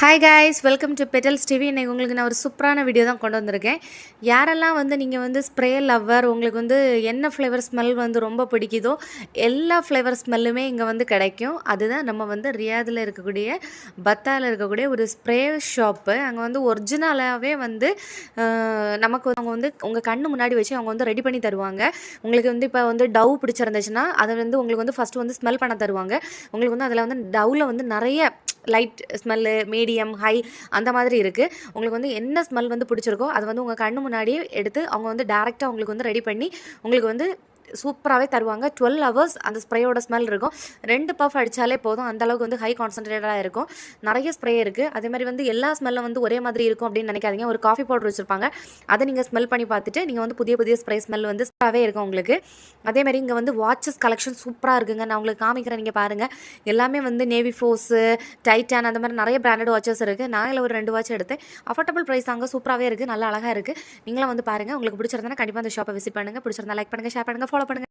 Hi guys, welcome to petals TV. இன்றைக்கி உங்களுக்கு நான் ஒரு சூப்பரான வீடியோ தான் கொண்டு வந்திருக்கேன். யாரெல்லாம் நீங்கள் ஸ்ப்ரே லவ்வர், உங்களுக்கு என்ன ஃப்ளேவர் ஸ்மெல் ரொம்ப பிடிக்குதோ எல்லா ஃப்ளேவர் ஸ்மெல்லுமே இங்கே கிடைக்கும். அதுதான் நம்ம ரியாதில் இருக்கக்கூடிய பத்தாவில் இருக்கக்கூடிய ஒரு ஸ்ப்ரே ஷாப்பு. அங்கே ஒரிஜினலாகவே நமக்கு அவங்க உங்கள் கண்ணு முன்னாடி வச்சு அவங்க ரெடி பண்ணி தருவாங்க. உங்களுக்கு இப்போ டவ் பிடிச்சிருந்துச்சுன்னா அதை உங்களுக்கு ஃபஸ்ட்டு ஸ்மெல் பண்ண தருவாங்க. உங்களுக்கு அதில் டவ்வில் நிறைய லைட் ஸ்மெல்லு, மீடியம், ஹை அந்த மாதிரி இருக்குது. உங்களுக்கு என்ன ஸ்மெல் பிடிச்சிருக்கோ அதை உங்கள் கண்ணு முன்னாடியே எடுத்து அவங்க டேரெக்டாக உங்களுக்கு ரெடி பண்ணி உங்களுக்கு சூப்பராகவே தருவாங்க. 12 ஹவர்ஸ் அந்த ஸ்ப்ரேயோட ஸ்மெல் இருக்கும். 2 பஃப் அடித்தாலே போதும், அந்தளவுக்கு ஹை கான்சன்ட்ரேட்டடாக இருக்கும். நிறைய ஸ்ப்ரே இருக்குது. அதே மாதிரி எல்லா ஸ்மெல்லும் ஒரே மாதிரி இருக்கும் அப்படின்னு நினைக்காதீங்க. ஒரு காஃபி பவுடர் வச்சுருப்பாங்க, அதை நீங்கள் ஸ்மெல் பண்ணி பார்த்துட்டு நீங்கள் புதிய புதிய ஸ்ப்ரே ஸ்மெல் சூப்பராகவே இருக்கும் உங்களுக்கு. அதேமாதிரி இங்கே வாட்சஸ் கலெக்ஷன் சூப்பராக இருக்குங்க. நான் உங்களுக்கு காமிக்கிறேன், நீங்கள் பாருங்கள். எல்லாமே நேவி ஃபோர்ஸு, டைட்டான் அந்த மாதிரி நிறைய பிராண்டட் வாட்சஸ் இருக்குது. நான் இதில் ஒரு 2 வாட்ச் எடுத்தேன். அஃபோர்டபுள் ப்ரைஸ் தாங்க, சூப்பராகவே இருக்குது, நல்லா அழகாக இருக்குது. நீங்களும் பாருங்கள். உங்களுக்கு பிடிச்சிருந்தா கண்டிப்பாக அந்த ஷாப்பை விசிட் பண்ணுங்கள். பிடிச்சிருந்தா லைக் பண்ணுங்கள், ஷேர் பண்ணுங்கள், ஃபாலோ பண்ணுங்கள்.